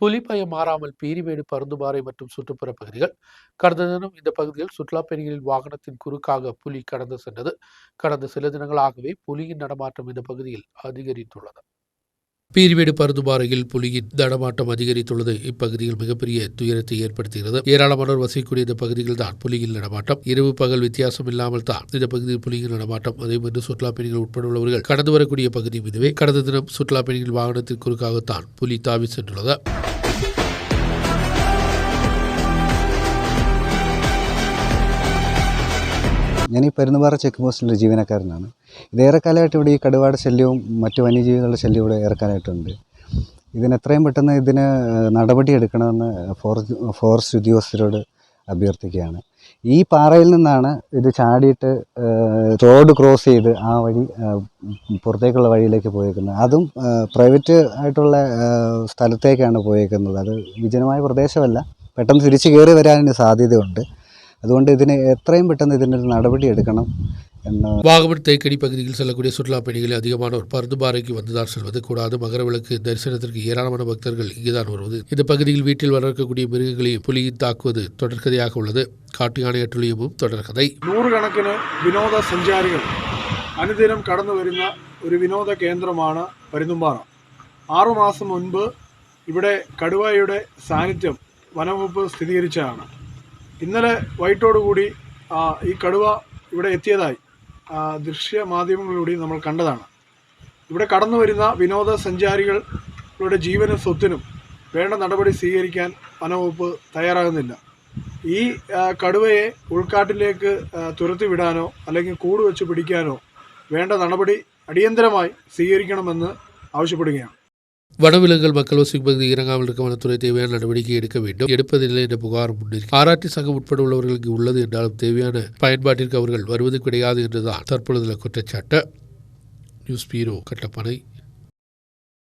புலிப்பயம் மாறாமல் பீரிமேடு, பருந்துபாறை மற்றும் சுற்றுப்புற பகுதிகள். கடந்த தினம் இந்த பகுதியில் சுற்றுலா பயணிகளின் வாகனத்தின் குறுக்காக புலி கடந்து சென்றது. கடந்த சில தினங்களாகவே புலியின் நடமாட்டம் இந்த பகுதியில் அதிகரித்துள்ளது. பீரிமேடு, பருந்துபாறையில் புலியின் நடமாட்டம் அதிகரித்துள்ளது இப்பகுதியில் மிகப்பெரிய துயரத்தை ஏற்படுத்துகிறது. ஏராளமானோர் வசிக்கக்கூடிய இந்த பகுதியில் தான் புலியின் நடமாட்டம். இரவு பகல் வித்தியாசம் இல்லாமல் தான் இந்த பகுதியில் புலியின் நடமாட்டம். அதேபோன்று சுற்றுலா பயணிகள் உட்பட உள்ளவர்கள் கடந்து வரக்கூடிய பகுதி இதுவே. கடந்த தினம் சுற்றுலா பயணிகள் வாகனத்தின் குறுக்காகத்தான் പുലി താവി சென்றுள்ளது. ഞാൻ ഈ പരുന്തുപാറ ചെക്ക് പോസ്റ്റിലെ ജീവനക്കാരനാണ്. ഇത് ഏറെക്കാലമായിട്ട് ഇവിടെ ഈ കടുവയുടെ ശല്യവും മറ്റു വന്യജീവികളുടെ ശല്യവും ഇവിടെ ഏറെക്കാലമായിട്ടുണ്ട്. ഇതിന് എത്രയും പെട്ടെന്ന് ഇതിന് നടപടി എടുക്കണമെന്ന് ഫോറസ്റ്റ് ഉദ്യോഗസ്ഥരോട് അഭ്യർത്ഥിക്കുകയാണ്. ഈ പാറയിൽ നിന്നാണ് ഇത് ചാടിയിട്ട് റോഡ് ക്രോസ് ചെയ്ത് ആ വഴി പുറത്തേക്കുള്ള വഴിയിലേക്ക് പോയേക്കുന്നത്. അതും പ്രൈവറ്റ് ആയിട്ടുള്ള സ്ഥലത്തേക്കാണ് പോയേക്കുന്നത്. അത് വിജനമായ പ്രദേശമല്ല. പെട്ടെന്ന് തിരിച്ചു കയറി വരാനും സാധ്യതയുണ്ട്. അതുകൊണ്ട് ഇതിന് എത്രയും പെട്ടെന്ന് ഇതിനൊരു നടപടി എടുക്കണം എന്ന്. வாகமன் தேக்கடி பகுதியில் செல்லக்கூடிய சுற்றுலா பயணிகள் அதிகமானோர் பருந்துபாறைக்கு வந்துதான் செல்வது. கூடாது மகரவிளக்கு தரிசனத்திற்கு ஏராளமான பக்தர்கள் இங்குதான் வருவது. இந்த பகுதியில் வீட்டில் வளர்க்கக்கூடிய மிருகங்களையும் புலியின் தாக்குவது தொடர்கதையாக உள்ளது. காட்டு யானை അട്ടുളിയവും തുടർകഥை. നൂറുകണക്കിന് വിനോദസഞ്ചാരികൾ അനുദിനം കടന്നു വരുന്ന ഒരു വിനോദ കേന്ദ്രമാണ് പരുന്തുംപാറ. 6 മാസം മുൻപ് ഇവിടെ കടുവയുടെ സാന്നിധ്യം വനംവകുപ്പ് സ്ഥിരീകരിച്ചതാണ്. ഇന്നലെ വൈകിട്ടോടുകൂടി ഈ കടുവ ഇവിടെ എത്തിയതായി ദൃശ്യമാധ്യമങ്ങളിലൂടെ നമ്മൾ കണ്ടതാണ്. ഇവിടെ കടന്നു വരുന്ന വിനോദസഞ്ചാരികളുടെ ജീവനും സ്വത്തിനും വേണ്ട നടപടി സ്വീകരിക്കാൻ വനംവകുപ്പ് തയ്യാറാകുന്നില്ല. ഈ കടുവയെ ഉൾക്കാട്ടിലേക്ക് തുരത്തിവിടാനോ അല്ലെങ്കിൽ കൂട് വെച്ച് പിടിക്കാനോ വേണ്ട നടപടി അടിയന്തരമായി സ്വീകരിക്കണമെന്ന് ആവശ്യപ്പെടുകയാണ്. வனவிலங்குகள் மக்கள் வசிக்கும் பகுதியில் இறங்காமல் இருக்க வனத்துறை தேவையான நடவடிக்கை எடுக்க வேண்டும். எடுப்பதில்லை என்ற புகார் முன்னிற்கு ஆராய்ச்சி சங்கம் உட்பட உள்ளவர்களுக்கு உள்ளது என்றாலும் தேவையான பயன்பாட்டிற்கு அவர்கள் வருவது கிடையாது என்றுதான் தற்பொழுதுள்ள குற்றச்சாட்டு. நியூஸ் பீரோ, கட்டப்பனை.